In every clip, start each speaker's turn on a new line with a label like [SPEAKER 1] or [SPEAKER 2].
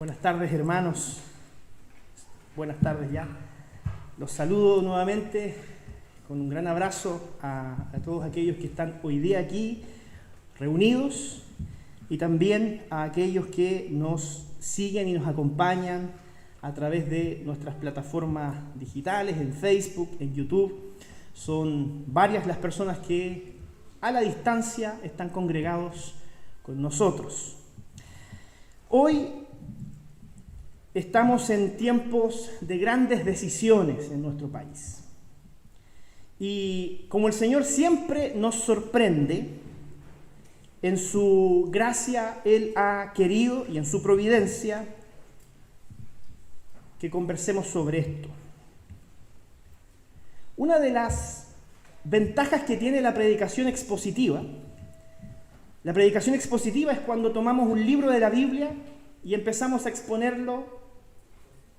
[SPEAKER 1] Buenas tardes, hermanos. Buenas tardes ya. Los saludo nuevamente con un gran abrazo a todos aquellos que están hoy día aquí reunidos y también a aquellos que nos siguen y nos acompañan a través de nuestras plataformas digitales, en Facebook, en YouTube. Son varias las personas que a la distancia están congregados con nosotros. Hoy estamos en tiempos de grandes decisiones en nuestro país. Y como el Señor siempre nos sorprende, en su gracia Él ha querido y en su providencia que conversemos sobre esto. Una de las ventajas que tiene la predicación expositiva es cuando tomamos un libro de la Biblia y empezamos a exponerlo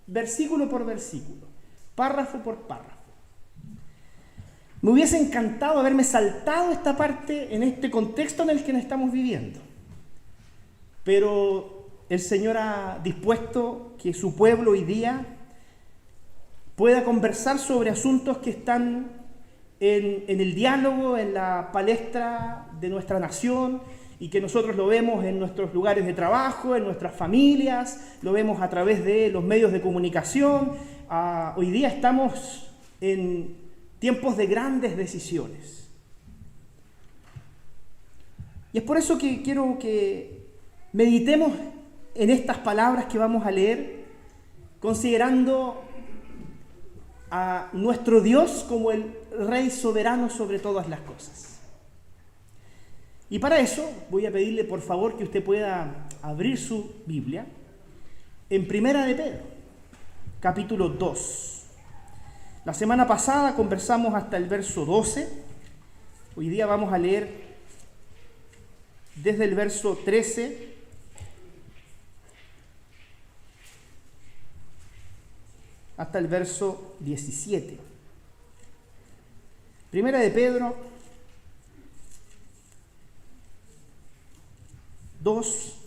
[SPEAKER 1] versículo por versículo, párrafo por párrafo. Me hubiese encantado haberme saltado esta parte en este contexto en el que nos estamos viviendo, pero el Señor ha dispuesto que su pueblo hoy día pueda conversar sobre asuntos que están en el diálogo, en la palestra de nuestra nación, y que nosotros lo vemos en nuestros lugares de trabajo, en nuestras familias, lo vemos a través de los medios de comunicación. Hoy día estamos en tiempos de grandes decisiones. Y es por eso que quiero que meditemos en estas palabras que vamos a leer, considerando a nuestro Dios como el Rey soberano sobre todas las cosas. Y para eso voy a pedirle por favor que usted pueda abrir su Biblia en Primera de Pedro, capítulo 2. La semana pasada conversamos hasta el verso 12. Hoy día vamos a leer desde el verso 13 hasta el verso 17. Primera de Pedro 2,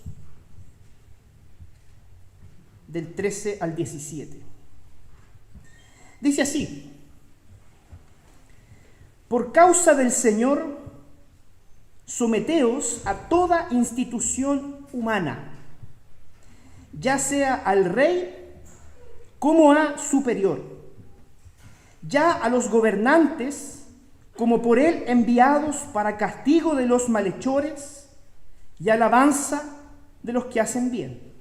[SPEAKER 1] del 13 al 17. Dice así: por causa del Señor, someteos a toda institución humana, ya sea al rey como a superior, ya a los gobernantes como por él enviados para castigo de los malhechores y alabanza de los que hacen bien.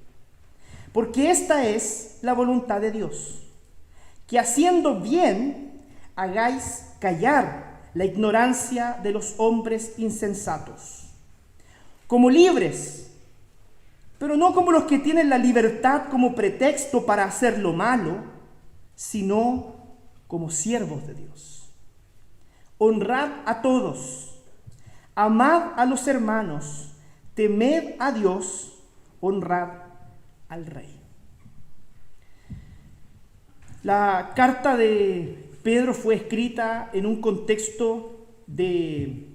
[SPEAKER 1] Porque esta es la voluntad de Dios, que haciendo bien hagáis callar la ignorancia de los hombres insensatos, como libres, pero no como los que tienen la libertad como pretexto para hacer lo malo, sino como siervos de Dios. Honrad a todos, amad a los hermanos, temed a Dios, honrad al Rey. La carta de Pedro fue escrita en un contexto de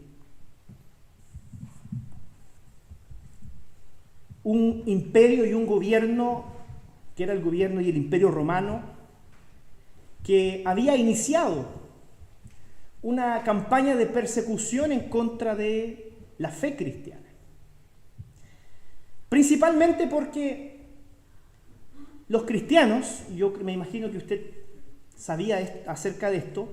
[SPEAKER 1] un imperio y un gobierno, que era el gobierno y el imperio romano, que había iniciado una campaña de persecución en contra de la fe cristiana. Principalmente porque los cristianos, yo me imagino que usted sabía acerca de esto,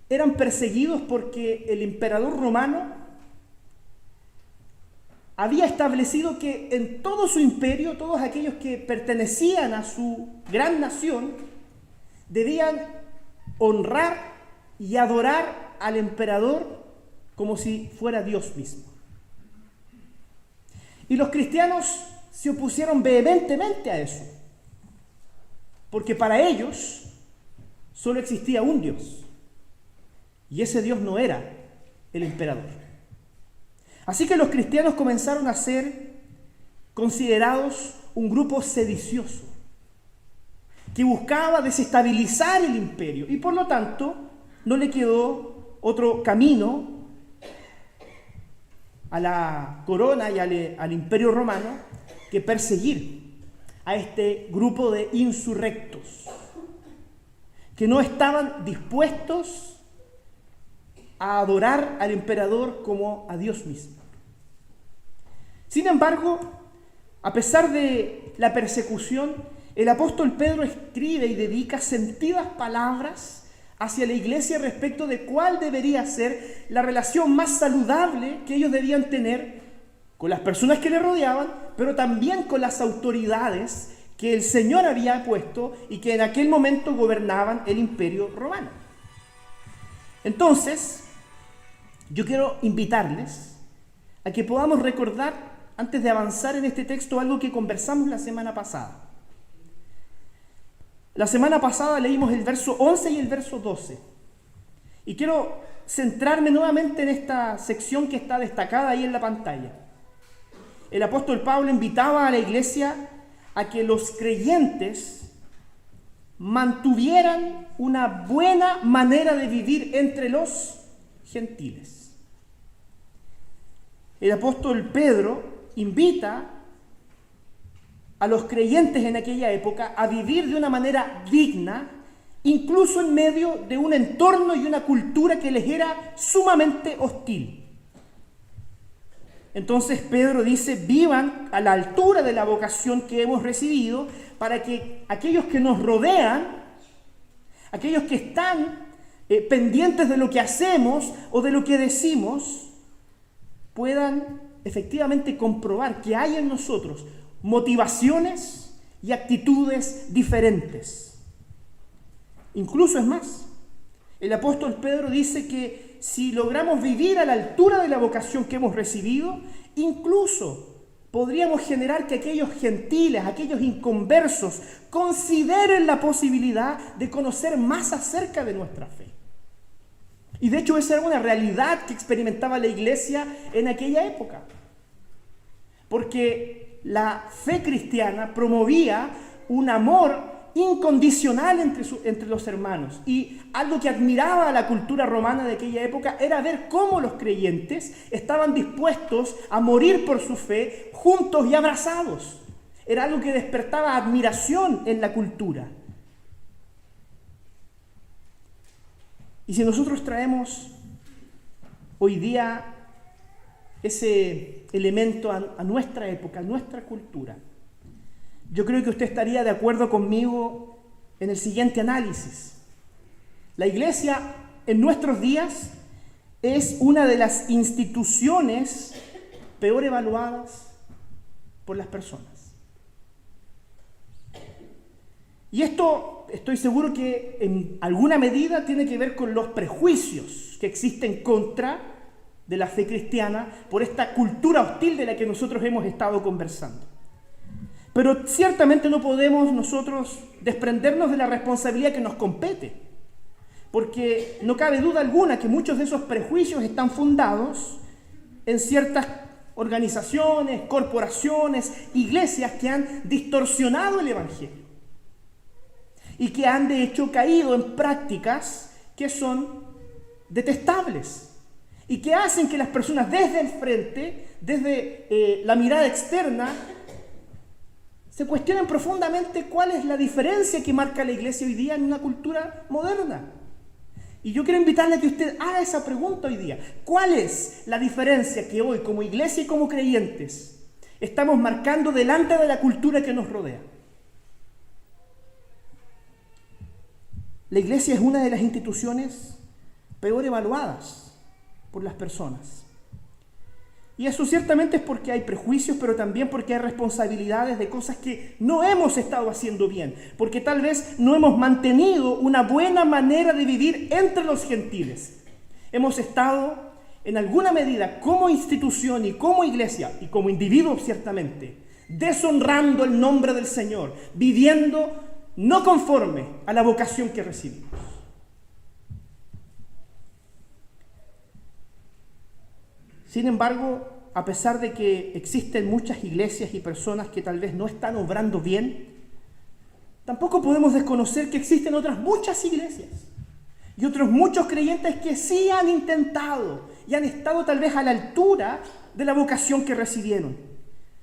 [SPEAKER 1] eran perseguidos porque el emperador romano había establecido que en todo su imperio, todos aquellos que pertenecían a su gran nación, debían honrar y adorar al emperador como si fuera Dios mismo. Y los cristianos se opusieron vehementemente a eso, porque para ellos solo existía un Dios, y ese Dios no era el emperador. Así que los cristianos comenzaron a ser considerados un grupo sedicioso, que buscaba desestabilizar el imperio, y por lo tanto no le quedó otro camino a la corona y al imperio romano que perseguir a este grupo de insurrectos que no estaban dispuestos a adorar al emperador como a Dios mismo. Sin embargo, a pesar de la persecución, el apóstol Pedro escribe y dedica sentidas palabras hacia la iglesia respecto de cuál debería ser la relación más saludable que ellos debían tener con las personas que le rodeaban, pero también con las autoridades que el Señor había puesto y que en aquel momento gobernaban el imperio romano. Entonces, yo quiero invitarles a que podamos recordar, antes de avanzar en este texto, algo que conversamos la semana pasada. La semana pasada leímos el verso 11 y el verso 12. Y quiero centrarme nuevamente en esta sección que está destacada ahí en la pantalla. El apóstol Pablo invitaba a la iglesia a que los creyentes mantuvieran una buena manera de vivir entre los gentiles. El apóstol Pedro invita a los creyentes en aquella época a vivir de una manera digna, incluso en medio de un entorno y una cultura que les era sumamente hostil. Entonces Pedro dice: vivan a la altura de la vocación que hemos recibido, para que aquellos que nos rodean, aquellos que están pendientes de lo que hacemos o de lo que decimos, puedan efectivamente comprobar que hay en nosotros motivaciones y actitudes diferentes. Incluso es más, el apóstol Pedro dice que si logramos vivir a la altura de la vocación que hemos recibido, incluso podríamos generar que aquellos gentiles, aquellos inconversos, consideren la posibilidad de conocer más acerca de nuestra fe. Y de hecho esa era una realidad que experimentaba la iglesia en aquella época. Porque la fe cristiana promovía un amor incondicional entre los hermanos. Y algo que admiraba a la cultura romana de aquella época era ver cómo los creyentes estaban dispuestos a morir por su fe juntos y abrazados. Era algo que despertaba admiración en la cultura. Y si nosotros traemos hoy día ese elemento a nuestra época, a nuestra cultura, yo creo que usted estaría de acuerdo conmigo en el siguiente análisis. La iglesia en nuestros días es una de las instituciones peor evaluadas por las personas. Y esto estoy seguro que en alguna medida tiene que ver con los prejuicios que existen contra de la fe cristiana por esta cultura hostil de la que nosotros hemos estado conversando. Pero ciertamente no podemos nosotros desprendernos de la responsabilidad que nos compete, porque no cabe duda alguna que muchos de esos prejuicios están fundados en ciertas organizaciones, corporaciones, iglesias que han distorsionado el evangelio y que han de hecho caído en prácticas que son detestables y que hacen que las personas desde el frente, desde la mirada externa, se cuestionan profundamente cuál es la diferencia que marca la iglesia hoy día en una cultura moderna. Y yo quiero invitarle a que usted haga esa pregunta hoy día. ¿Cuál es la diferencia que hoy, como iglesia y como creyentes, estamos marcando delante de la cultura que nos rodea? La iglesia es una de las instituciones peor evaluadas por las personas. Y eso ciertamente es porque hay prejuicios, pero también porque hay responsabilidades de cosas que no hemos estado haciendo bien, porque tal vez no hemos mantenido una buena manera de vivir entre los gentiles. Hemos estado, en alguna medida, como institución y como iglesia, y como individuos ciertamente, deshonrando el nombre del Señor, viviendo no conforme a la vocación que recibimos. Sin embargo, a pesar de que existen muchas iglesias y personas que tal vez no están obrando bien, tampoco podemos desconocer que existen otras muchas iglesias y otros muchos creyentes que sí han intentado y han estado tal vez a la altura de la vocación que recibieron.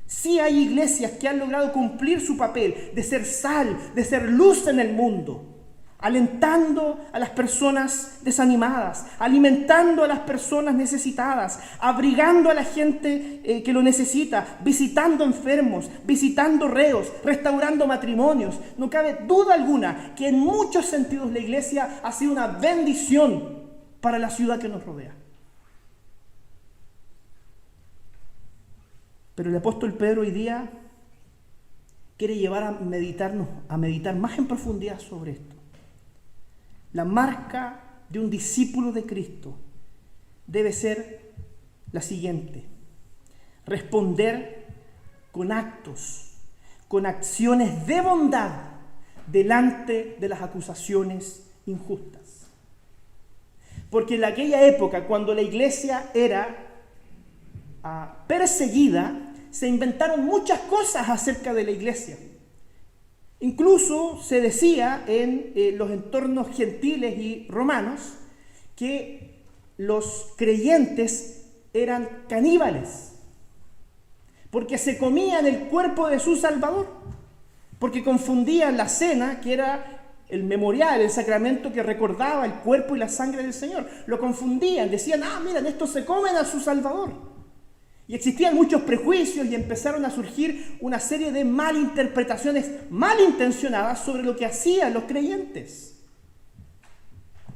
[SPEAKER 1] Sí hay iglesias que han logrado cumplir su papel de ser sal, de ser luz en el mundo, alentando a las personas desanimadas, alimentando a las personas necesitadas, abrigando a la gente que lo necesita, visitando enfermos, visitando reos, restaurando matrimonios. No cabe duda alguna que en muchos sentidos la iglesia ha sido una bendición para la ciudad que nos rodea. Pero el apóstol Pedro hoy día quiere llevar a meditar más en profundidad sobre esto. La marca de un discípulo de Cristo debe ser la siguiente: responder con actos, con acciones de bondad delante de las acusaciones injustas. Porque en aquella época, cuando la iglesia era perseguida, se inventaron muchas cosas acerca de la iglesia. Incluso se decía en los entornos gentiles y romanos que los creyentes eran caníbales, porque se comían el cuerpo de su Salvador, porque confundían la cena, que era el memorial, el sacramento que recordaba el cuerpo y la sangre del Señor. Lo confundían, decían, miren, estos se comen a su Salvador. Y existían muchos prejuicios y empezaron a surgir una serie de malinterpretaciones malintencionadas sobre lo que hacían los creyentes.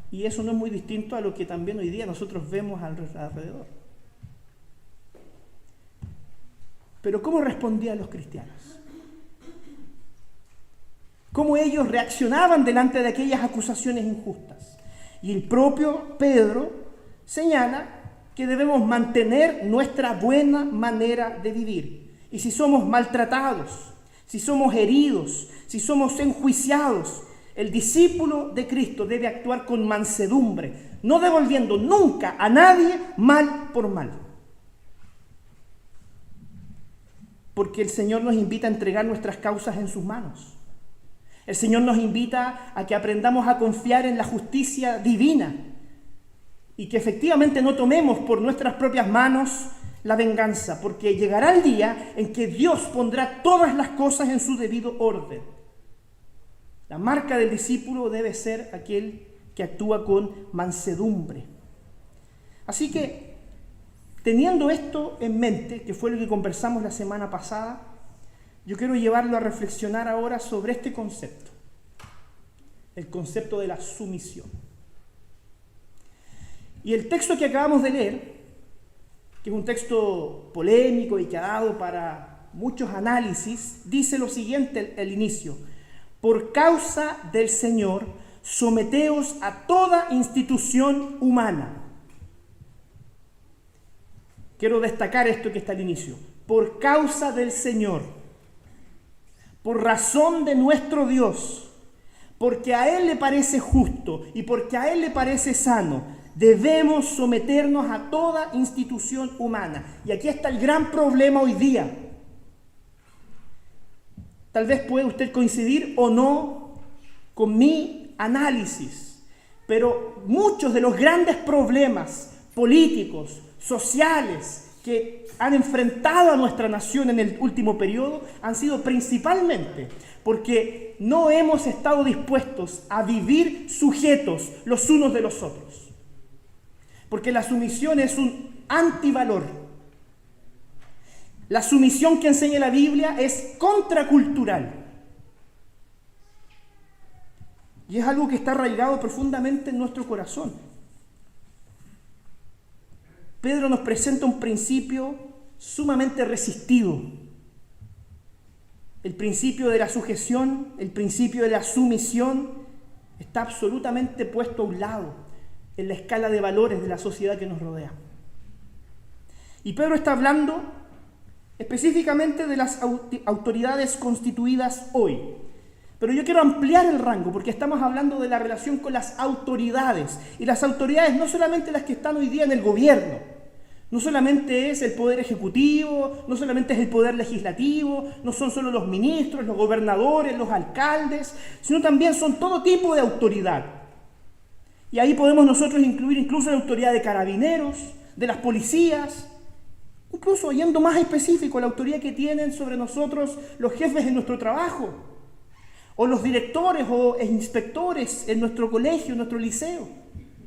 [SPEAKER 1] Y eso no es muy distinto a lo que también hoy día nosotros vemos alrededor. Pero ¿cómo respondían los cristianos? ¿Cómo ellos reaccionaban delante de aquellas acusaciones injustas? Y el propio Pedro señala que debemos mantener nuestra buena manera de vivir. Y si somos maltratados, si somos heridos, si somos enjuiciados, el discípulo de Cristo debe actuar con mansedumbre, no devolviendo nunca a nadie mal por mal. Porque el Señor nos invita a entregar nuestras causas en sus manos. El Señor nos invita a que aprendamos a confiar en la justicia divina y que efectivamente no tomemos por nuestras propias manos la venganza, porque llegará el día en que Dios pondrá todas las cosas en su debido orden. La marca del discípulo debe ser aquel que actúa con mansedumbre. Así que, teniendo esto en mente, que fue lo que conversamos la semana pasada, yo quiero llevarlo a reflexionar ahora sobre este concepto, el concepto de la sumisión. Y el texto que acabamos de leer, que es un texto polémico y que ha dado para muchos análisis, dice lo siguiente al inicio: por causa del Señor, someteos a toda institución humana. Quiero destacar esto que está al inicio. Por causa del Señor, por razón de nuestro Dios, porque a Él le parece justo y porque a Él le parece sano, debemos someternos a toda institución humana. Y aquí está el gran problema hoy día. Tal vez puede usted coincidir o no con mi análisis, pero muchos de los grandes problemas políticos, sociales, que han enfrentado a nuestra nación en el último periodo han sido principalmente porque no hemos estado dispuestos a vivir sujetos los unos de los otros. Porque la sumisión es un antivalor. La sumisión que enseña la Biblia es contracultural. Y es algo que está arraigado profundamente en nuestro corazón. Pedro nos presenta un principio sumamente resistido. El principio de la sujeción, el principio de la sumisión, está absolutamente puesto a un lado en la escala de valores de la sociedad que nos rodea. Y Pedro está hablando específicamente de las autoridades constituidas hoy. Pero yo quiero ampliar el rango porque estamos hablando de la relación con las autoridades. Y las autoridades no solamente las que están hoy día en el gobierno, no solamente es el poder ejecutivo, no solamente es el poder legislativo, no son solo los ministros, los gobernadores, los alcaldes, sino también son todo tipo de autoridad. Y ahí podemos nosotros incluir incluso la autoridad de carabineros, de las policías, Incluso yendo más específico, la autoridad que tienen sobre nosotros los jefes en nuestro trabajo, o los directores e inspectores en nuestro colegio, en nuestro liceo,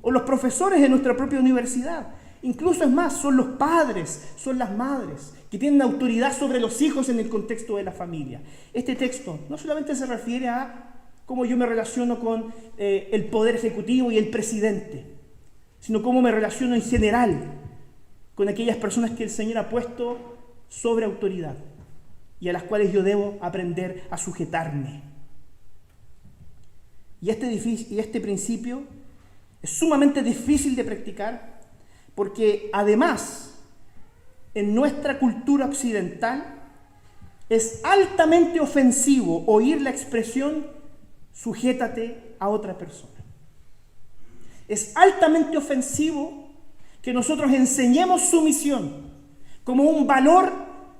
[SPEAKER 1] o los profesores en nuestra propia universidad. Incluso es más, son los padres, son las madres, que tienen autoridad sobre los hijos en el contexto de la familia. Este texto no solamente se refiere a cómo yo me relaciono con el poder ejecutivo y el presidente, sino cómo me relaciono en general con aquellas personas que el Señor ha puesto sobre autoridad y a las cuales yo debo aprender a sujetarme. Y este principio es sumamente difícil de practicar porque además en nuestra cultura occidental es altamente ofensivo oír la expresión sujétate a otra persona. Es altamente ofensivo que nosotros enseñemos sumisión como un valor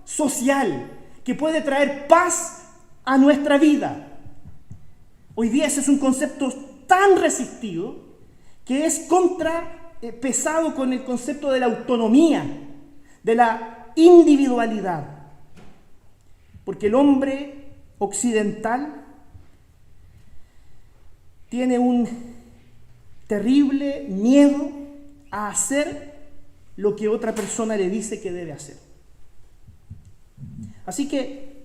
[SPEAKER 1] social que puede traer paz a nuestra vida. Hoy día ese es un concepto tan resistido que es contrapesado con el concepto de la autonomía, de la individualidad. Porque el hombre occidental tiene un terrible miedo a hacer lo que otra persona le dice que debe hacer. Así que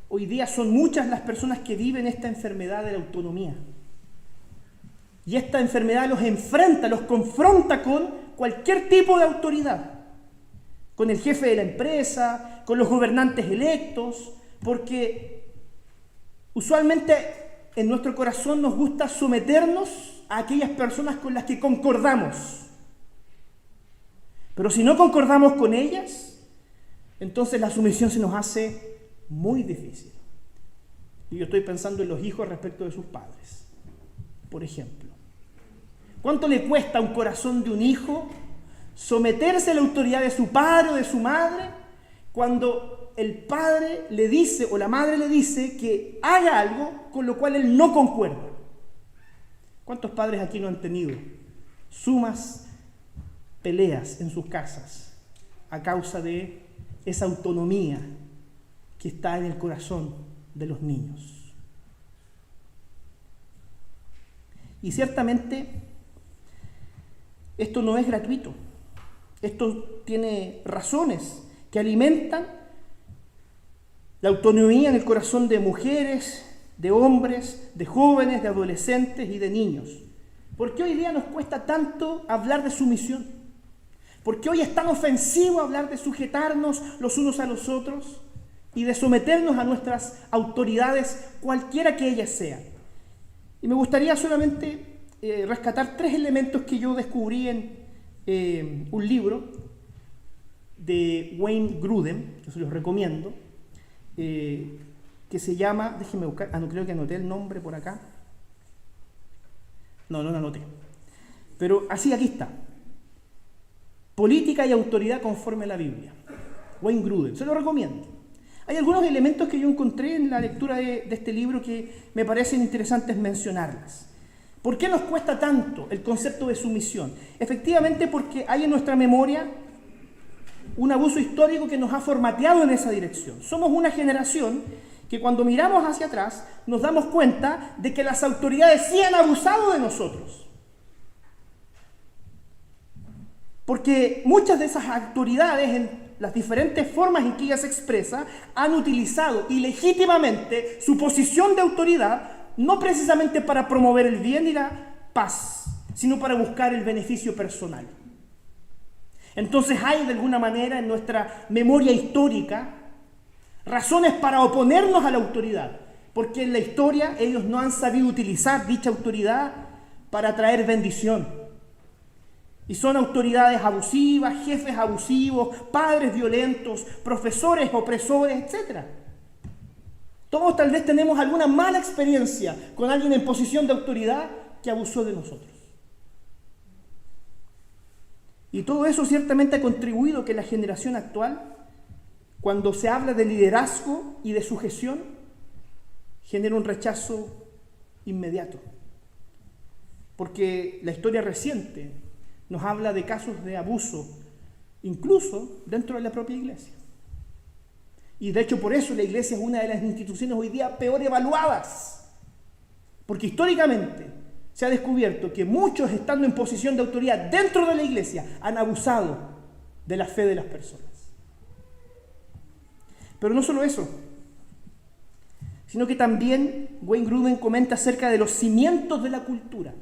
[SPEAKER 1] hoy día son muchas las personas que viven esta enfermedad de la autonomía. Y esta enfermedad los enfrenta, los confronta con cualquier tipo de autoridad. Con el jefe de la empresa, con los gobernantes electos, porque usualmente en nuestro corazón nos gusta someternos a aquellas personas con las que concordamos. Pero si no concordamos con ellas, entonces la sumisión se nos hace muy difícil. Y yo estoy pensando en los hijos respecto de sus padres. Por ejemplo, ¿cuánto le cuesta a un corazón de un hijo someterse a la autoridad de su padre o de su madre cuando el padre le dice o la madre le dice que haga algo con lo cual él no concuerda? ¿Cuántos padres aquí no han tenido sumas peleas en sus casas a causa de esa autonomía que está en el corazón de los niños? Y ciertamente esto no es gratuito. Esto tiene razones que alimentan la autonomía en el corazón de mujeres, de hombres, de jóvenes, de adolescentes y de niños. ¿Por qué hoy día nos cuesta tanto hablar de sumisión? ¿Por qué hoy es tan ofensivo hablar de sujetarnos los unos a los otros y de someternos a nuestras autoridades, cualquiera que ellas sean? Y me gustaría solamente rescatar 3 elementos que yo descubrí en un libro de Wayne Grudem, que se los recomiendo, que se llama, déjenme buscar, no creo que anoté el nombre por acá. No lo anoté. Pero así, aquí está. Política y autoridad conforme a la Biblia. Wayne Grudem, se lo recomiendo. Hay algunos elementos que yo encontré en la lectura de este libro que me parecen interesantes mencionarlas. ¿Por qué nos cuesta tanto el concepto de sumisión? Efectivamente porque hay en nuestra memoria un abuso histórico que nos ha formateado en esa dirección. Somos una generación que cuando miramos hacia atrás nos damos cuenta de que las autoridades sí han abusado de nosotros. Porque muchas de esas autoridades, en las diferentes formas en que ellas se expresan, han utilizado ilegítimamente su posición de autoridad, no precisamente para promover el bien y la paz, sino para buscar el beneficio personal. Entonces hay de alguna manera en nuestra memoria histórica razones para oponernos a la autoridad, porque en la historia ellos no han sabido utilizar dicha autoridad para traer bendición. Y son autoridades abusivas, jefes abusivos, padres violentos, profesores opresores, etc. Todos tal vez tenemos alguna mala experiencia con alguien en posición de autoridad que abusó de nosotros. Y todo eso ciertamente ha contribuido a que la generación actual, cuando se habla de liderazgo y de sujeción, genere un rechazo inmediato. Porque la historia reciente nos habla de casos de abuso incluso dentro de la propia iglesia. Y de hecho por eso la iglesia es una de las instituciones hoy día peor evaluadas, porque históricamente se ha descubierto que muchos, estando en posición de autoridad dentro de la iglesia, han abusado de la fe de las personas. Pero no solo eso, sino que también Wayne Grudem comenta acerca de los cimientos de la cultura.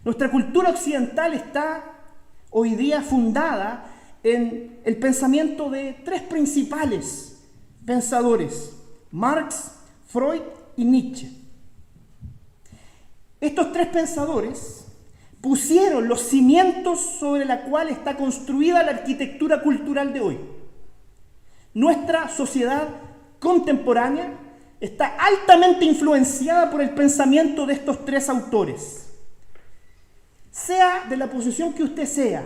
[SPEAKER 1] Nuestra cultura occidental está hoy día fundada en el pensamiento de tres principales pensadores: Marx, Freud y Nietzsche. Estos tres pensadores pusieron los cimientos sobre los cuales está construida la arquitectura cultural de hoy. Nuestra sociedad contemporánea está altamente influenciada por el pensamiento de estos tres autores. Sea de la posición que usted sea,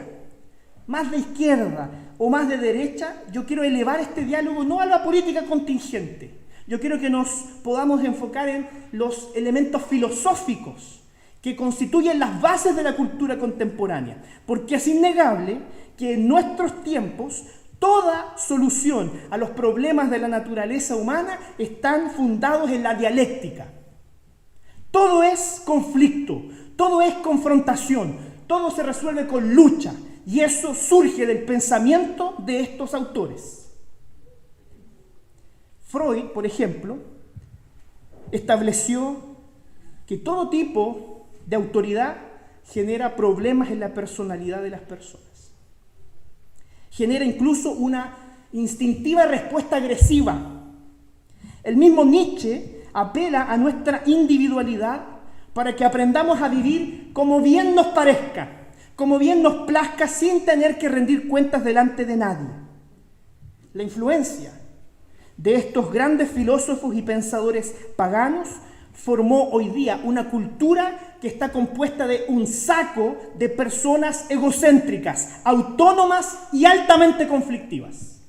[SPEAKER 1] más de izquierda o más de derecha, yo quiero elevar este diálogo no a la política contingente. Yo quiero que nos podamos enfocar en los elementos filosóficos que constituyen las bases de la cultura contemporánea, porque es innegable que en nuestros tiempos toda solución a los problemas de la naturaleza humana están fundados en la dialéctica. Todo es conflicto, todo es confrontación, todo se resuelve con lucha, y eso surge del pensamiento de estos autores. Freud, por ejemplo, estableció que todo tipo de autoridad genera problemas en la personalidad de las personas. Genera incluso una instintiva respuesta agresiva. El mismo Nietzsche apela a nuestra individualidad para que aprendamos a vivir como bien nos parezca, como bien nos plazca, sin tener que rendir cuentas delante de nadie. La influencia de estos grandes filósofos y pensadores paganos formó hoy día una cultura que está compuesta de un saco de personas egocéntricas, autónomas y altamente conflictivas.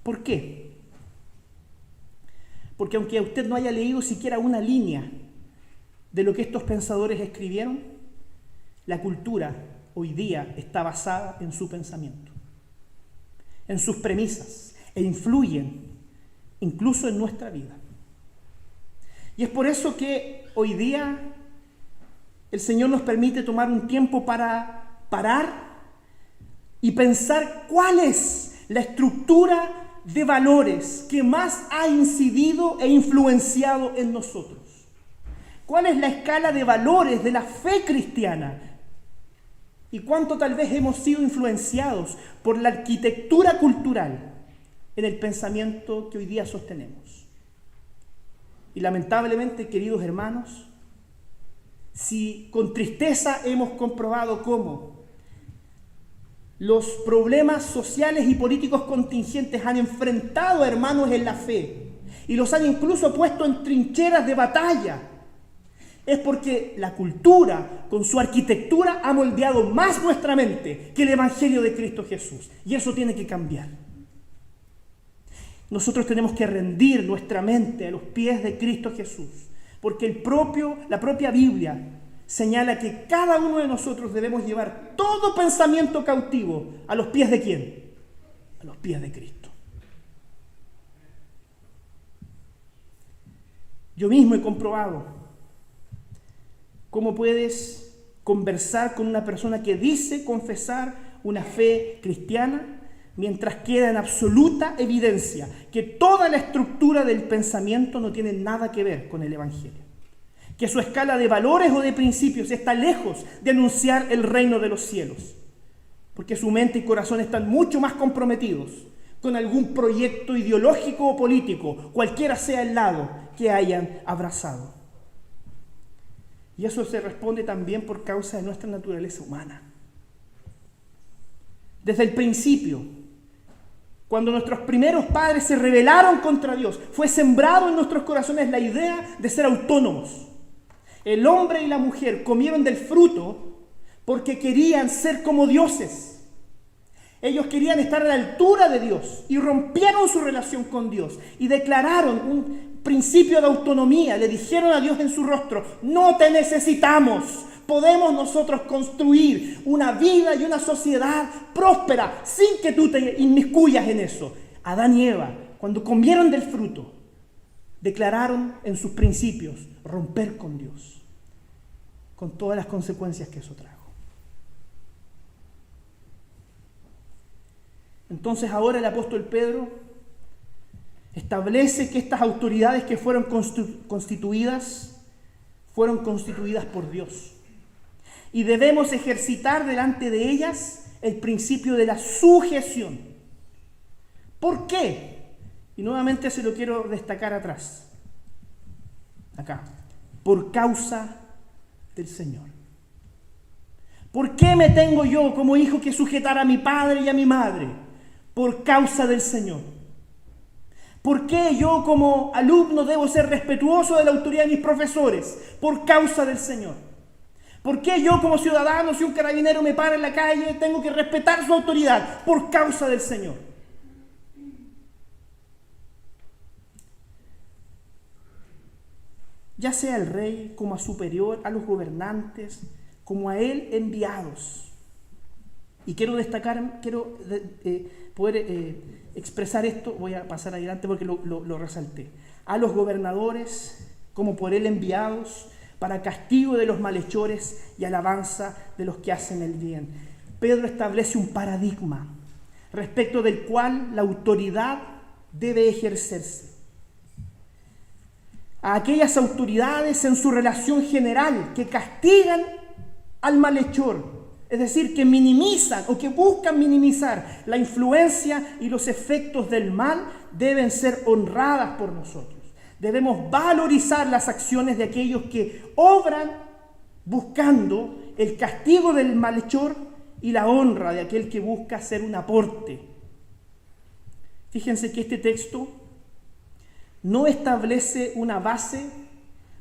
[SPEAKER 1] ¿Por qué? Porque aunque usted no haya leído siquiera una línea de lo que estos pensadores escribieron, la cultura hoy día está basada en su pensamiento, en sus premisas, e influyen incluso en nuestra vida. Y es por eso que hoy día el Señor nos permite tomar un tiempo para parar y pensar cuál es la estructura de valores que más ha incidido e influenciado en nosotros. ¿Cuál es la escala de valores de la fe cristiana? Y cuánto tal vez hemos sido influenciados por la arquitectura cultural en el pensamiento que hoy día sostenemos. Y lamentablemente, queridos hermanos, si con tristeza hemos comprobado cómo los problemas sociales y políticos contingentes han enfrentado a hermanos en la fe y los han incluso puesto en trincheras de batalla, es porque la cultura, con su arquitectura, ha moldeado más nuestra mente que el Evangelio de Cristo Jesús. Y eso tiene que cambiar. Nosotros tenemos que rendir nuestra mente a los pies de Cristo Jesús, porque la propia Biblia señala que cada uno de nosotros debemos llevar todo pensamiento cautivo a los pies ¿de quién? A los pies de Cristo. Yo mismo he comprobado cómo puedes conversar con una persona que dice confesar una fe cristiana mientras queda en absoluta evidencia que toda la estructura del pensamiento no tiene nada que ver con el Evangelio, que su escala de valores o de principios está lejos de anunciar el reino de los cielos, porque su mente y corazón están mucho más comprometidos con algún proyecto ideológico o político, cualquiera sea el lado que hayan abrazado. Y eso se responde también por causa de nuestra naturaleza humana. Desde el principio, cuando nuestros primeros padres se rebelaron contra Dios, fue sembrado en nuestros corazones la idea de ser autónomos. El hombre y la mujer comieron del fruto porque querían ser como dioses. Ellos querían estar a la altura de Dios y rompieron su relación con Dios y declararon un principio de autonomía. Le dijeron a Dios en su rostro: no te necesitamos, podemos nosotros construir una vida y una sociedad próspera sin que tú te inmiscuyas en eso. Adán y Eva, cuando comieron del fruto, declararon en sus principios romper con Dios, con todas las consecuencias que eso trajo. Entonces ahora el apóstol Pedro establece que estas autoridades que fueron constituidas por Dios. Y debemos ejercitar delante de ellas el principio de la sujeción. ¿Por qué? Y nuevamente se lo quiero destacar atrás. Acá. Por causa del Señor. ¿Por qué me tengo yo como hijo que sujetar a mi padre y a mi madre? Por causa del Señor. ¿Por qué yo como alumno debo ser respetuoso de la autoridad de mis profesores? Por causa del Señor. ¿Por qué yo como ciudadano, si un carabinero me para en la calle, tengo que respetar su autoridad? Por causa del Señor. Ya sea el rey como a superior, a los gobernantes, como a él enviados. Y quiero destacar, poder expresar esto, voy a pasar adelante porque lo resalté. A los gobernadores, como por él enviados, para castigo de los malhechores y alabanza de los que hacen el bien. Pedro establece un paradigma respecto del cual la autoridad debe ejercerse. A aquellas autoridades en su relación general que castigan al malhechor, es decir, que minimizan o que buscan minimizar la influencia y los efectos del mal, deben ser honradas por nosotros. Debemos valorizar las acciones de aquellos que obran buscando el castigo del malhechor y la honra de aquel que busca hacer un aporte. Fíjense que este texto no establece una base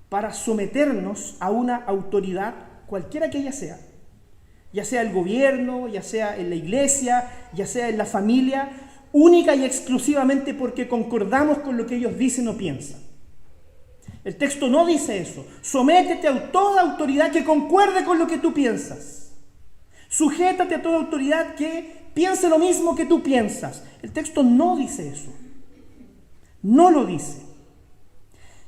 [SPEAKER 1] para someternos a una autoridad, cualquiera que ella sea, ya sea el gobierno, ya sea en la iglesia, ya sea en la familia, única y exclusivamente porque concordamos con lo que ellos dicen o piensan. El texto no dice eso. Sométete a toda autoridad que concuerde con lo que tú piensas. Sujétate a toda autoridad que piense lo mismo que tú piensas. El texto no dice eso. No lo dice.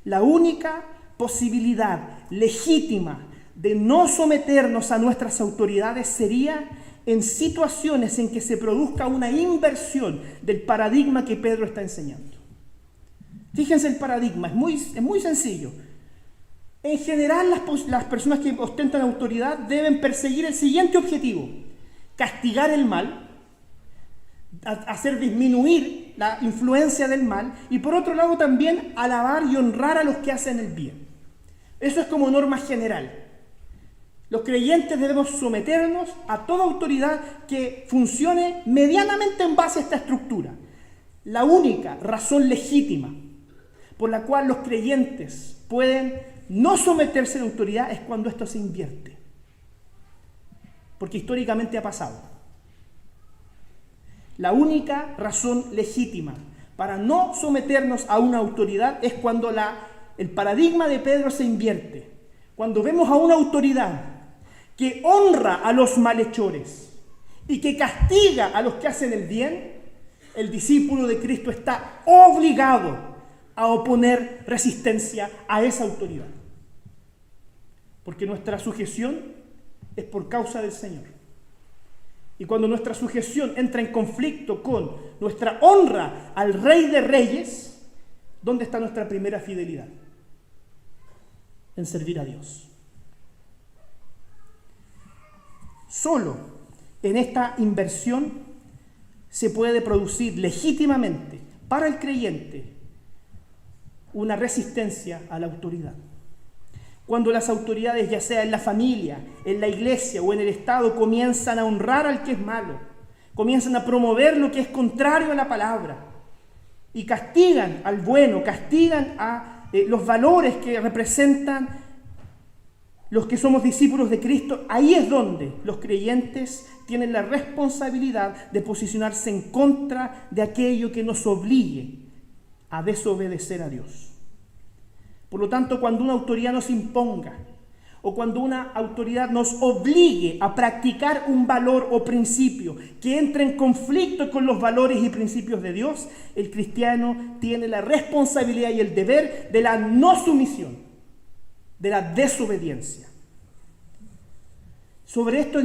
[SPEAKER 1] La única posibilidad legítima de no someternos a nuestras autoridades sería en situaciones en que se produzca una inversión del paradigma que Pedro está enseñando. Fíjense el paradigma, es muy sencillo. En general, las personas que ostentan autoridad deben perseguir el siguiente objetivo: castigar el mal, hacer disminuir la influencia del mal, y por otro lado también alabar y honrar a los que hacen el bien. Eso es como norma general. Los creyentes debemos someternos a toda autoridad que funcione medianamente en base a esta estructura. La única razón legítima por la cual los creyentes pueden no someterse a la autoridad es cuando esto se invierte. Porque históricamente ha pasado. La única razón legítima para no someternos a una autoridad es cuando el paradigma de Pedro se invierte. Cuando vemos a una autoridad que honra a los malhechores y que castiga a los que hacen el bien, el discípulo de Cristo está obligado a oponer resistencia a esa autoridad. Porque nuestra sujeción es por causa del Señor. Y cuando nuestra sujeción entra en conflicto con nuestra honra al Rey de Reyes, ¿dónde está nuestra primera fidelidad? En servir a Dios. Solo en esta inversión se puede producir legítimamente para el creyente una resistencia a la autoridad. Cuando las autoridades, ya sea en la familia, en la iglesia o en el Estado, comienzan a honrar al que es malo, comienzan a promover lo que es contrario a la palabra y castigan al bueno, castigan a los valores que representan los que somos discípulos de Cristo, ahí es donde los creyentes tienen la responsabilidad de posicionarse en contra de aquello que nos obligue a desobedecer a Dios. Por lo tanto, cuando una autoridad nos imponga o cuando una autoridad nos obligue a practicar un valor o principio que entre en conflicto con los valores y principios de Dios, el cristiano tiene la responsabilidad y el deber de la no sumisión, de la desobediencia. Sobre esto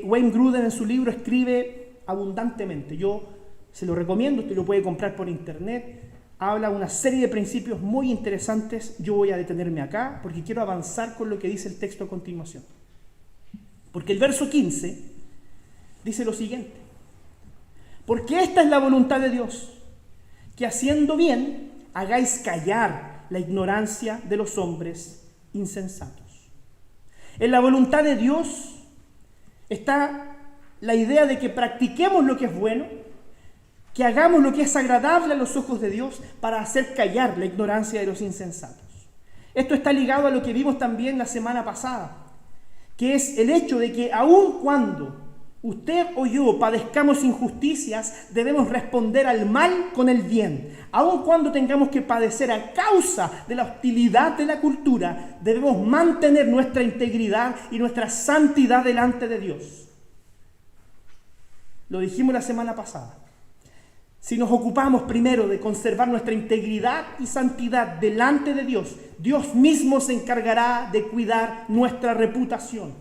[SPEAKER 1] Wayne Grudem en su libro escribe abundantemente. Yo se lo recomiendo, usted lo puede comprar por internet. Habla una serie de principios muy interesantes. Yo voy a detenerme acá porque quiero avanzar con lo que dice el texto a continuación. Porque el verso 15 dice lo siguiente: porque esta es la voluntad de Dios, que haciendo bien hagáis callar la ignorancia de los hombres insensatos. En la voluntad de Dios está la idea de que practiquemos lo que es bueno, que hagamos lo que es agradable a los ojos de Dios para hacer callar la ignorancia de los insensatos. Esto está ligado a lo que vimos también la semana pasada, que es el hecho de que aun cuando usted o yo padezcamos injusticias, debemos responder al mal con el bien. Aun cuando tengamos que padecer a causa de la hostilidad de la cultura, debemos mantener nuestra integridad y nuestra santidad delante de Dios. Lo dijimos la semana pasada. Si nos ocupamos primero de conservar nuestra integridad y santidad delante de Dios, Dios mismo se encargará de cuidar nuestra reputación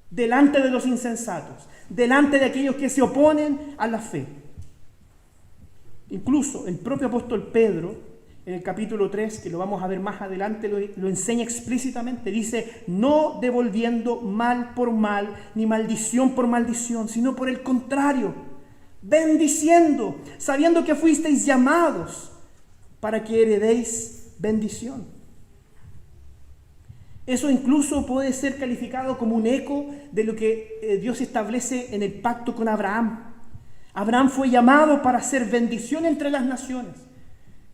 [SPEAKER 1] delante de los insensatos, delante de aquellos que se oponen a la fe. Incluso el propio apóstol Pedro, en el capítulo 3, que lo vamos a ver más adelante, lo enseña explícitamente. Dice: no devolviendo mal por mal, ni maldición por maldición, sino por el contrario, bendiciendo, sabiendo que fuisteis llamados para que heredéis bendición. Eso incluso puede ser calificado como un eco de lo que Dios establece en el pacto con Abraham. Abraham fue llamado para hacer bendición entre las naciones.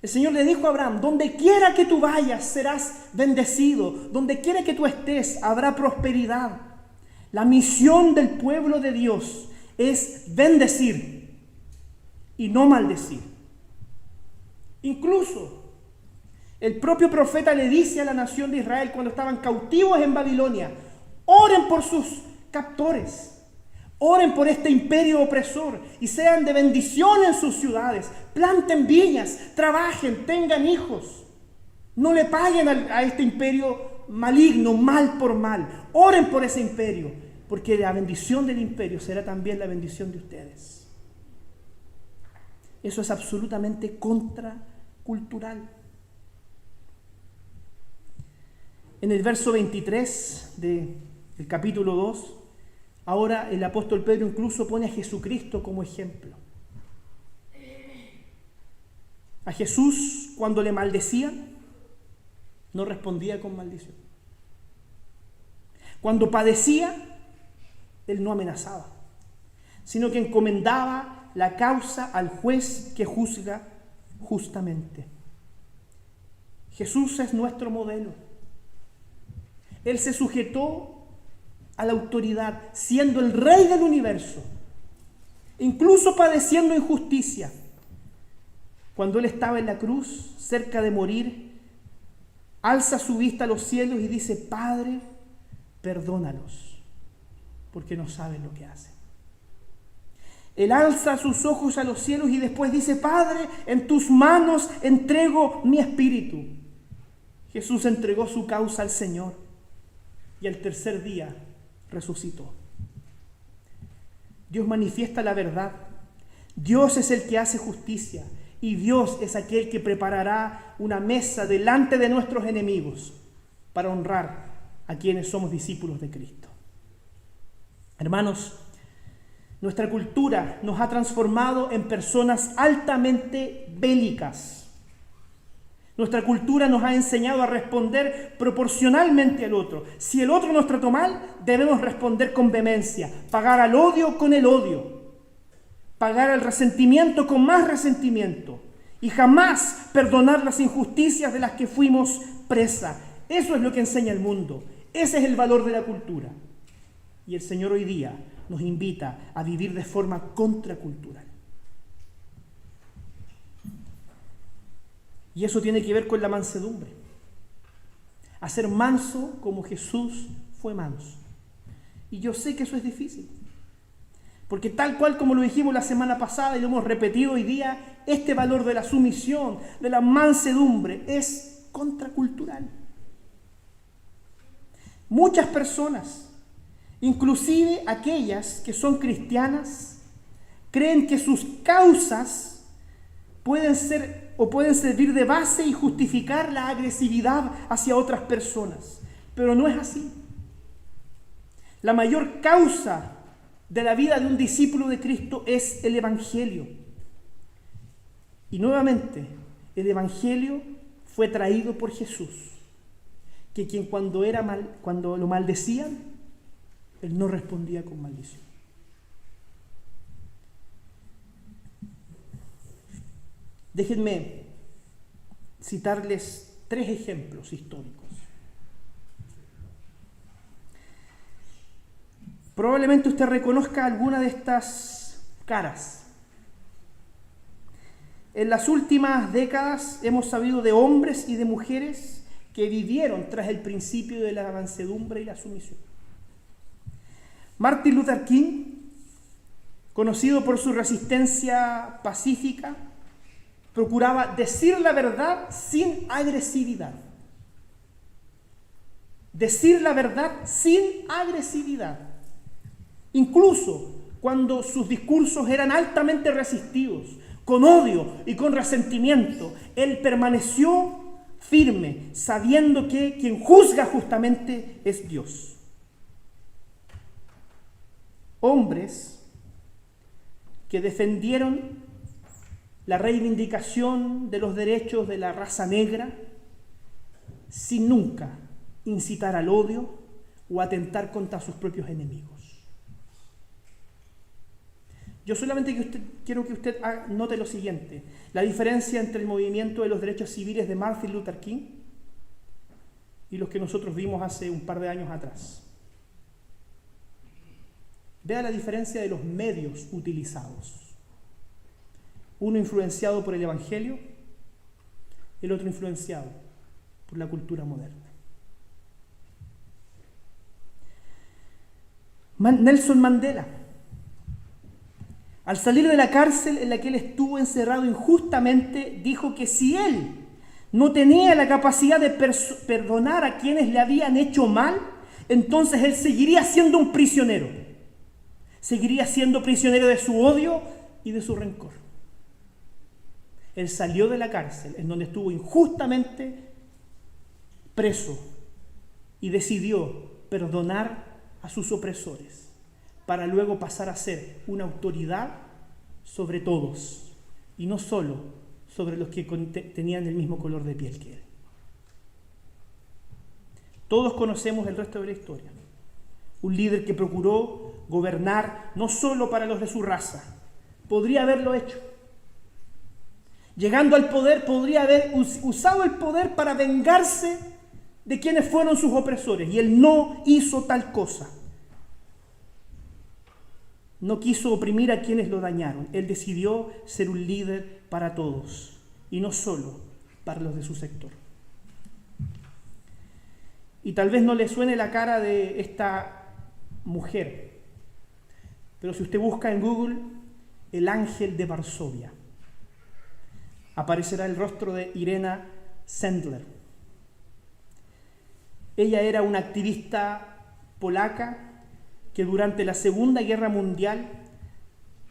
[SPEAKER 1] El Señor le dijo a Abraham: donde quiera que tú vayas serás bendecido, donde quiera que tú estés habrá prosperidad. La misión del pueblo de Dios es bendecir y no maldecir. Incluso el propio profeta le dice a la nación de Israel cuando estaban cautivos en Babilonia: oren por sus captores, oren por este imperio opresor y sean de bendición en sus ciudades, planten viñas, trabajen, tengan hijos, no le paguen a este imperio maligno mal por mal, oren por ese imperio, porque la bendición del imperio será también la bendición de ustedes. Eso es absolutamente contracultural. En el verso 23 del capítulo 2, ahora el apóstol Pedro incluso pone a Jesucristo como ejemplo. A Jesús, cuando le maldecían, no respondía con maldición. Cuando padecía, él no amenazaba, sino que encomendaba la causa al juez que juzga justamente. Jesús es nuestro modelo. Él se sujetó a la autoridad, siendo el rey del universo, incluso padeciendo injusticia. Cuando él estaba en la cruz, cerca de morir, alza su vista a los cielos y dice: Padre, perdónalos, porque no saben lo que hacen. Él alza sus ojos a los cielos y después dice: Padre, en tus manos entrego mi espíritu. Jesús entregó su causa al Señor y al tercer día resucitó. Dios manifiesta la verdad. Dios es el que hace justicia y Dios es aquel que preparará una mesa delante de nuestros enemigos para honrar a quienes somos discípulos de Cristo. Hermanos, nuestra cultura nos ha transformado en personas altamente bélicas. Nuestra cultura nos ha enseñado a responder proporcionalmente al otro. Si el otro nos trató mal, debemos responder con vehemencia, pagar al odio con el odio, pagar al resentimiento con más resentimiento y jamás perdonar las injusticias de las que fuimos presa. Eso es lo que enseña el mundo. Ese es el valor de la cultura. Y el Señor hoy día nos invita a vivir de forma contracultural. Y eso tiene que ver con la mansedumbre. A ser manso como Jesús fue manso. Y yo sé que eso es difícil. Porque tal cual como lo dijimos la semana pasada y lo hemos repetido hoy día, este valor de la sumisión, de la mansedumbre, es contracultural. Muchas personas, inclusive aquellas que son cristianas, creen que sus causas pueden servir de base y justificar la agresividad hacia otras personas. Pero no es así. La mayor causa de la vida de un discípulo de Cristo es el Evangelio. Y nuevamente, el Evangelio fue traído por Jesús, que quien cuando lo maldecían, él no respondía con maldición. Déjenme citarles 3 ejemplos históricos. Probablemente usted reconozca alguna de estas caras. En las últimas décadas hemos sabido de hombres y de mujeres que vivieron tras el principio de la mansedumbre y la sumisión. Martin Luther King, conocido por su resistencia pacífica, procuraba decir la verdad sin agresividad. Decir la verdad sin agresividad. Incluso cuando sus discursos eran altamente resistidos, con odio y con resentimiento, él permaneció firme, sabiendo que quien juzga justamente es Dios. Hombres que defendieron la reivindicación de los derechos de la raza negra sin nunca incitar al odio o atentar contra sus propios enemigos. Yo solamente quiero que usted note lo siguiente: la diferencia entre el movimiento de los derechos civiles de Martin Luther King y los que nosotros vimos hace un par de años atrás. Vea la diferencia de los medios utilizados. Uno influenciado por el Evangelio, el otro influenciado por la cultura moderna. Nelson Mandela, al salir de la cárcel en la que él estuvo encerrado injustamente, dijo que si él no tenía la capacidad de perdonar a quienes le habían hecho mal, entonces él seguiría siendo un prisionero. Seguiría siendo prisionero de su odio y de su rencor. Él salió de la cárcel en donde estuvo injustamente preso y decidió perdonar a sus opresores, para luego pasar a ser una autoridad sobre todos, y no solo sobre los que tenían el mismo color de piel que él. Todos conocemos el resto de la historia. Un líder que procuró gobernar no solo para los de su raza, podría haberlo hecho. Llegando al poder, podría haber usado el poder para vengarse de quienes fueron sus opresores, y él no hizo tal cosa. No quiso oprimir a quienes lo dañaron. Él decidió ser un líder para todos y no solo para los de su sector. Y tal vez no le suene la cara de esta mujer, pero si usted busca en Google el ángel de Varsovia, aparecerá el rostro de Irena Sendler. Ella era una activista polaca que durante la Segunda Guerra Mundial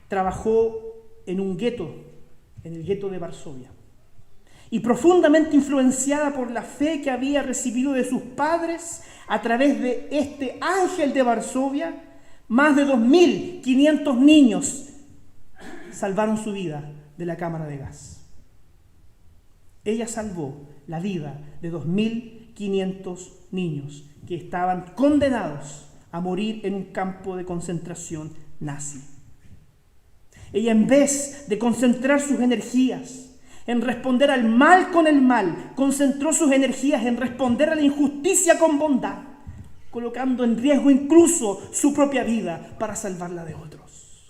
[SPEAKER 1] trabajó en un gueto, en el gueto de Varsovia. Y profundamente influenciada por la fe que había recibido de sus padres a través de este ángel de Varsovia, más de 2.500 niños salvaron su vida de la cámara de gas. Ella salvó la vida de 2.500 niños que estaban condenados a morir en un campo de concentración nazi. Ella, en vez de concentrar sus energías en responder al mal con el mal, concentró sus energías en responder a la injusticia con bondad, colocando en riesgo incluso su propia vida para salvar la de otros.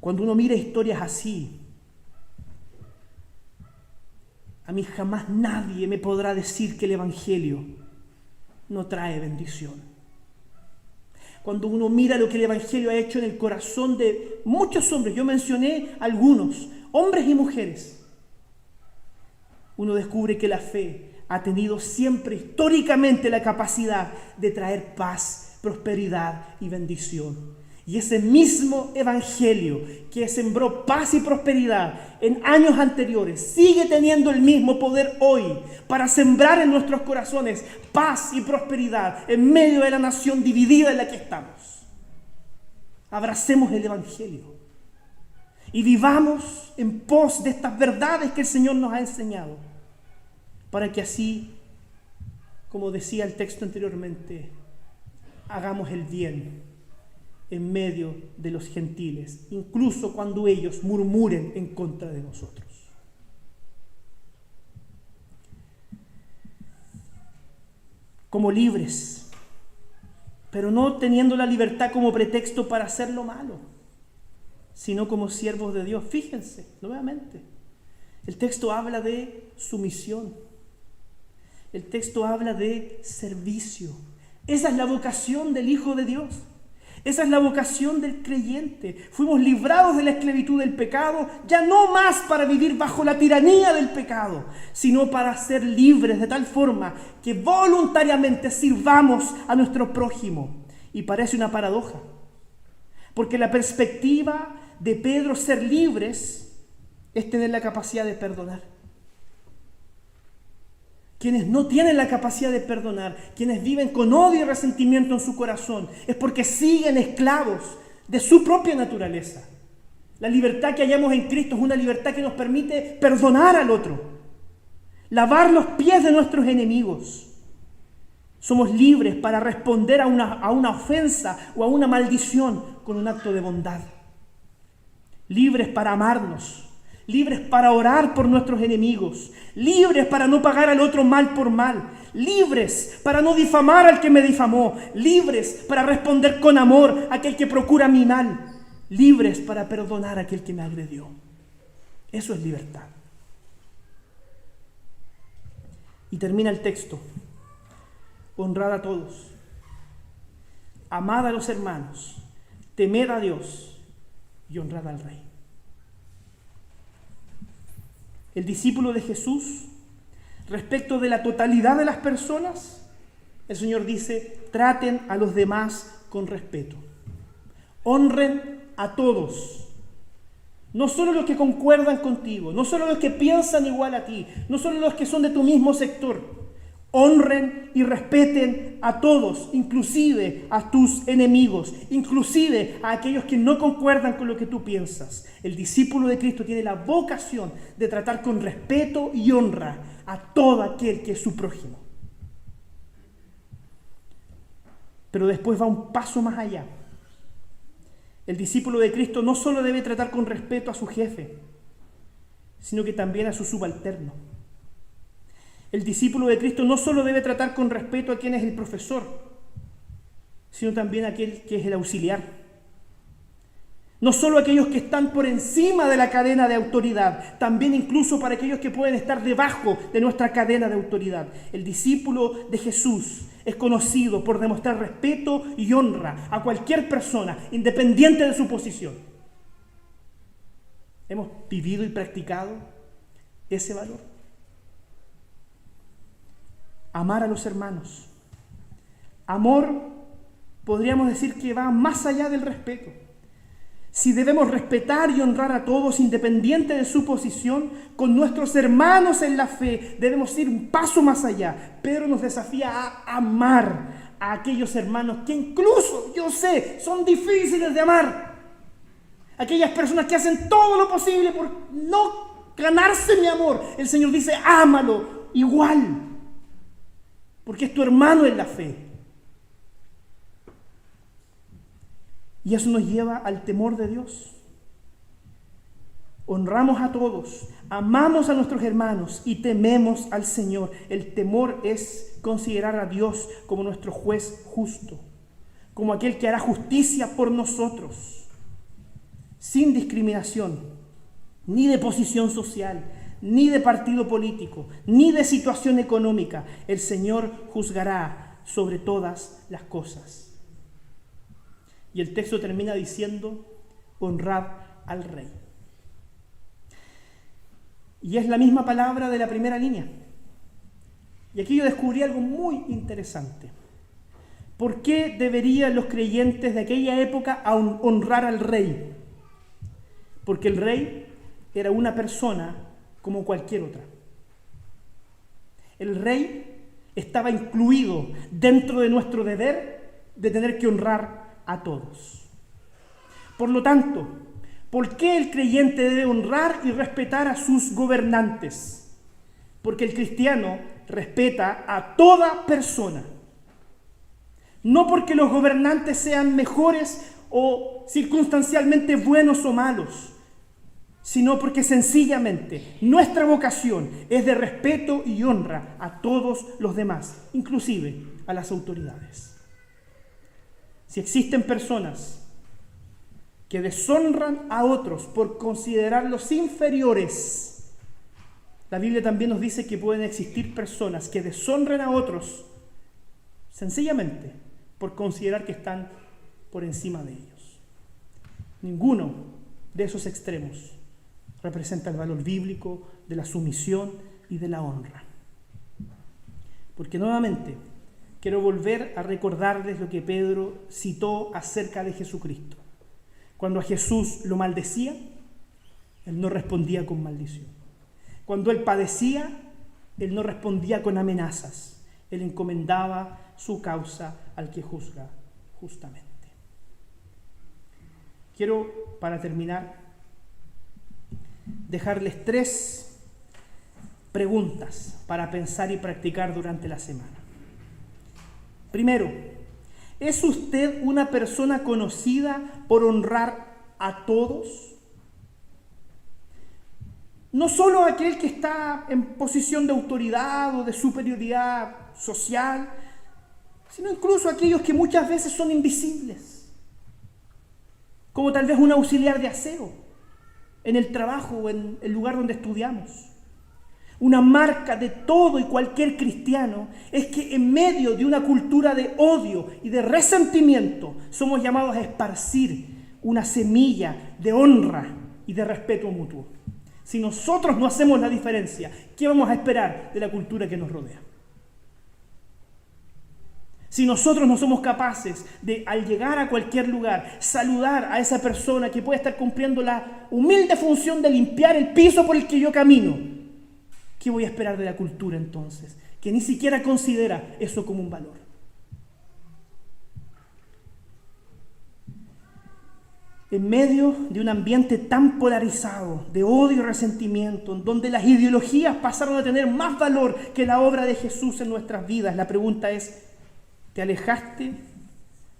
[SPEAKER 1] Cuando uno mira historias así, a mí jamás nadie me podrá decir que el Evangelio no trae bendición. Cuando uno mira lo que el Evangelio ha hecho en el corazón de muchos hombres, yo mencioné algunos, hombres y mujeres, uno descubre que la fe ha tenido siempre históricamente la capacidad de traer paz, prosperidad y bendición. Y ese mismo Evangelio que sembró paz y prosperidad en años anteriores sigue teniendo el mismo poder hoy para sembrar en nuestros corazones paz y prosperidad en medio de la nación dividida en la que estamos. Abracemos el Evangelio y vivamos en pos de estas verdades que el Señor nos ha enseñado, para que así, como decía el texto anteriormente, hagamos el bien en medio de los gentiles, incluso cuando ellos murmuren en contra de nosotros. Como libres, pero no teniendo la libertad como pretexto para hacer lo malo, sino como siervos de Dios. Fíjense, nuevamente, el texto habla de sumisión, el texto habla de servicio. Esa es la vocación del Hijo de Dios. Esa es la vocación del creyente. Fuimos librados de la esclavitud del pecado, ya no más para vivir bajo la tiranía del pecado, sino para ser libres de tal forma que voluntariamente sirvamos a nuestro prójimo. Y parece una paradoja, porque la perspectiva de Pedro ser libres es tener la capacidad de perdonar. Quienes no tienen la capacidad de perdonar, quienes viven con odio y resentimiento en su corazón, es porque siguen esclavos de su propia naturaleza. La libertad que hallamos en Cristo es una libertad que nos permite perdonar al otro, lavar los pies de nuestros enemigos. Somos libres para responder a una ofensa o a una maldición con un acto de bondad. Libres para amarnos. Libres para orar por nuestros enemigos, libres para no pagar al otro mal por mal, libres para no difamar al que me difamó, libres para responder con amor a aquel que procura mi mal, libres para perdonar a aquel que me agredió. Eso es libertad. Y termina el texto: honrad a todos, amad a los hermanos, temed a Dios y honrad al Rey. El discípulo de Jesús, respecto de la totalidad de las personas, el Señor dice: traten a los demás con respeto. Honren a todos. No solo los que concuerdan contigo, no solo los que piensan igual a ti, no solo los que son de tu mismo sector. Honren y respeten a todos, inclusive a tus enemigos, inclusive a aquellos que no concuerdan con lo que tú piensas. El discípulo de Cristo tiene la vocación de tratar con respeto y honra a todo aquel que es su prójimo. Pero después va un paso más allá. El discípulo de Cristo no solo debe tratar con respeto a su jefe, sino que también a su subalterno. El discípulo de Cristo no solo debe tratar con respeto a quien es el profesor, sino también a aquel que es el auxiliar. No solo a aquellos que están por encima de la cadena de autoridad, también incluso para aquellos que pueden estar debajo de nuestra cadena de autoridad. El discípulo de Jesús es conocido por demostrar respeto y honra a cualquier persona, independiente de su posición. ¿Hemos vivido y practicado ese valor? Amar a los hermanos. Amor, podríamos decir que va más allá del respeto. Si debemos respetar y honrar a todos, independiente de su posición, con nuestros hermanos en la fe, debemos ir un paso más allá. Pedro nos desafía a amar a aquellos hermanos que incluso, yo sé, son difíciles de amar. Aquellas personas que hacen todo lo posible por no ganarse mi amor. El Señor dice: ámalo igual, porque es tu hermano en la fe. Y eso nos lleva al temor de Dios. Honramos a todos, amamos a nuestros hermanos y tememos al Señor. El temor es considerar a Dios como nuestro juez justo, como aquel que hará justicia por nosotros, sin discriminación, ni de posición social, ni de partido político, ni de situación económica. El Señor juzgará sobre todas las cosas. Y el texto termina diciendo, honrad al rey. Y es la misma palabra de la primera línea. Y aquí yo descubrí algo muy interesante. ¿Por qué deberían los creyentes de aquella época honrar al rey? Porque el rey era una persona como cualquier otra. El rey estaba incluido dentro de nuestro deber de tener que honrar a todos. Por lo tanto, ¿por qué el creyente debe honrar y respetar a sus gobernantes? Porque el cristiano respeta a toda persona. No porque los gobernantes sean mejores o circunstancialmente buenos o malos, sino porque sencillamente nuestra vocación es de respeto y honra a todos los demás, inclusive a las autoridades. Si existen personas que deshonran a otros por considerarlos inferiores, la Biblia también nos dice que pueden existir personas que deshonren a otros sencillamente por considerar que están por encima de ellos. Ninguno de esos extremos representa el valor bíblico de la sumisión y de la honra. Porque nuevamente quiero volver a recordarles lo que Pedro citó acerca de Jesucristo. Cuando a Jesús lo maldecía, él no respondía con maldición. Cuando él padecía, él no respondía con amenazas. Él encomendaba su causa al que juzga justamente. Quiero, para terminar, dejarles 3 preguntas para pensar y practicar durante la semana. Primero, ¿es usted una persona conocida por honrar a todos? No solo aquel que está en posición de autoridad o de superioridad social, sino incluso aquellos que muchas veces son invisibles, como tal vez un auxiliar de aseo en el trabajo o en el lugar donde estudiamos. Una marca de todo y cualquier cristiano es que en medio de una cultura de odio y de resentimiento somos llamados a esparcir una semilla de honra y de respeto mutuo. Si nosotros no hacemos la diferencia, ¿qué vamos a esperar de la cultura que nos rodea? Si nosotros no somos capaces de, al llegar a cualquier lugar, saludar a esa persona que puede estar cumpliendo la humilde función de limpiar el piso por el que yo camino, ¿qué voy a esperar de la cultura entonces? Que ni siquiera considera eso como un valor. En medio de un ambiente tan polarizado, de odio y resentimiento, en donde las ideologías pasaron a tener más valor que la obra de Jesús en nuestras vidas, la pregunta es, ¿te alejaste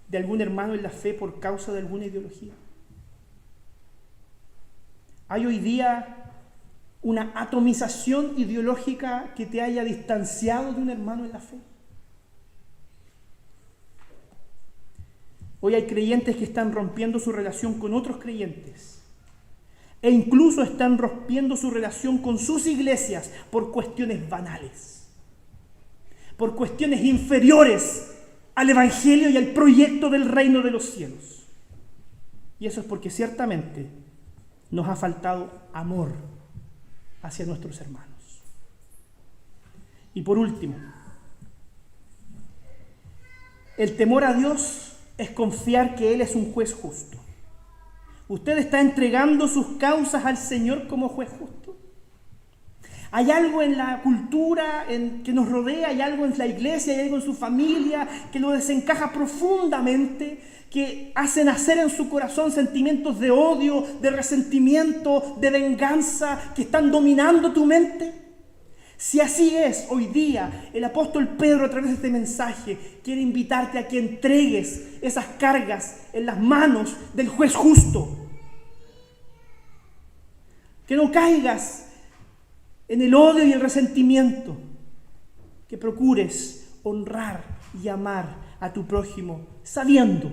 [SPEAKER 1] de algún hermano en la fe por causa de alguna ideología? ¿Hay hoy día una atomización ideológica que te haya distanciado de un hermano en la fe? Hoy hay creyentes que están rompiendo su relación con otros creyentes e incluso están rompiendo su relación con sus iglesias por cuestiones banales, por cuestiones inferiores al Evangelio y al proyecto del reino de los cielos. Y eso es porque ciertamente nos ha faltado amor hacia nuestros hermanos. Y por último, el temor a Dios es confiar que Él es un juez justo. ¿Usted está entregando sus causas al Señor como juez justo? ¿Hay algo en la cultura que nos rodea, hay algo en la iglesia, hay algo en su familia que lo desencaja profundamente, que hace nacer en su corazón sentimientos de odio, de resentimiento, de venganza, que están dominando tu mente? Si así es, hoy día el apóstol Pedro, a través de este mensaje, quiere invitarte a que entregues esas cargas en las manos del juez justo. Que no caigas en el odio y el resentimiento. Que procures honrar y amar a tu prójimo, sabiendo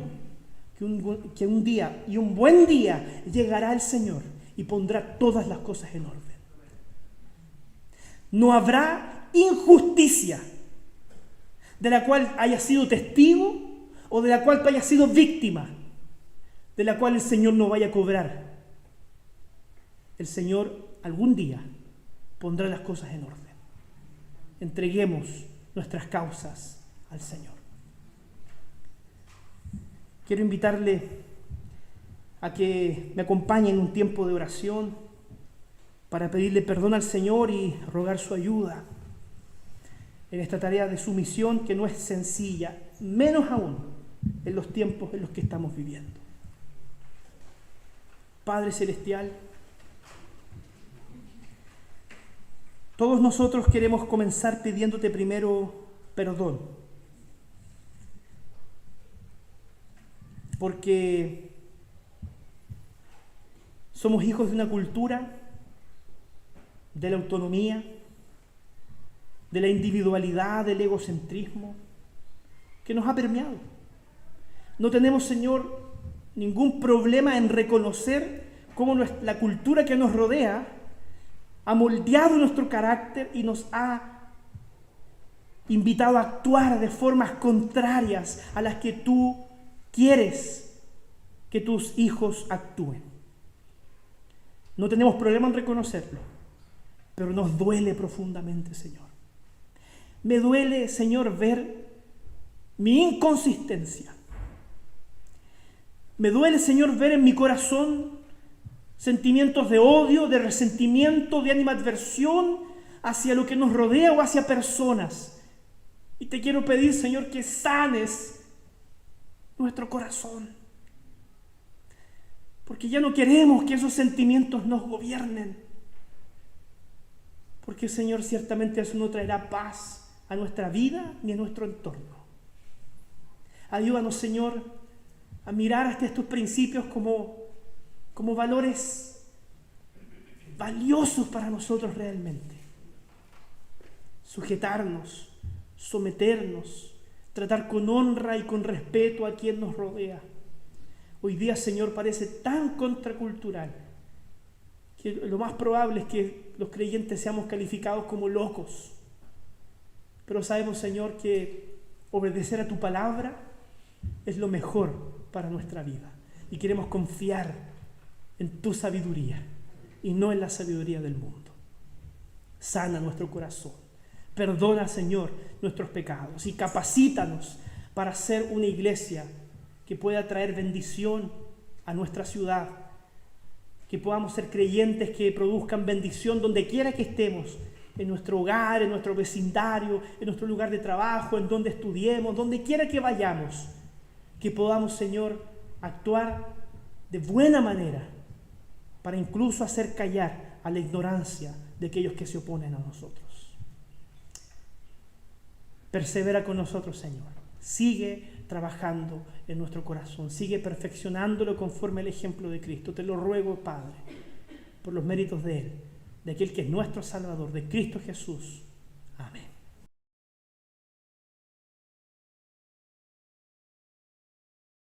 [SPEAKER 1] que un día y un buen día llegará el Señor y pondrá todas las cosas en orden. No habrá injusticia de la cual hayas sido testigo o de la cual tú hayas sido víctima, de la cual el Señor no vaya a cobrar. El Señor algún día pondrá las cosas en orden. Entreguemos nuestras causas al Señor. Quiero invitarle a que me acompañe en un tiempo de oración para pedirle perdón al Señor y rogar su ayuda en esta tarea de sumisión que no es sencilla, menos aún en los tiempos en los que estamos viviendo. Padre Celestial, todos nosotros queremos comenzar pidiéndote primero perdón, porque somos hijos de una cultura de la autonomía, de la individualidad, del egocentrismo, que nos ha permeado. No tenemos, Señor, ningún problema en reconocer cómo la cultura que nos rodea ha moldeado nuestro carácter y nos ha invitado a actuar de formas contrarias a las que tú quieres que tus hijos actúen. No tenemos problema en reconocerlo, pero nos duele profundamente, Señor. Me duele, Señor, ver mi inconsistencia. Me duele, Señor, ver en mi corazón sentimientos de odio, de resentimiento, de animadversión hacia lo que nos rodea o hacia personas. Y te quiero pedir, Señor, que sanes nuestro corazón. Porque ya no queremos que esos sentimientos nos gobiernen. Porque, Señor, ciertamente eso no traerá paz a nuestra vida ni a nuestro entorno. Ayúdanos, Señor, a mirar hasta estos principios como valores valiosos para nosotros realmente. Sujetarnos, someternos, tratar con honra y con respeto a quien nos rodea. Hoy día, Señor, parece tan contracultural que lo más probable es que los creyentes seamos calificados como locos. Pero sabemos, Señor, que obedecer a tu palabra es lo mejor para nuestra vida. Y queremos confiar en tu sabiduría y no en la sabiduría del mundo. Sana nuestro corazón. Perdona, Señor, nuestros pecados y capacítanos para ser una iglesia que pueda traer bendición a nuestra ciudad, que podamos ser creyentes que produzcan bendición donde quiera que estemos, en nuestro hogar, en nuestro vecindario, en nuestro lugar de trabajo, en donde estudiemos, donde quiera que vayamos, que podamos, Señor, actuar de buena manera para incluso hacer callar a la ignorancia de aquellos que se oponen a nosotros. Persevera con nosotros, Señor. Sigue trabajando en nuestro corazón. Sigue perfeccionándolo conforme al ejemplo de Cristo. Te lo ruego, Padre, por los méritos de Él, de aquel que es nuestro Salvador, de Cristo Jesús. Amén.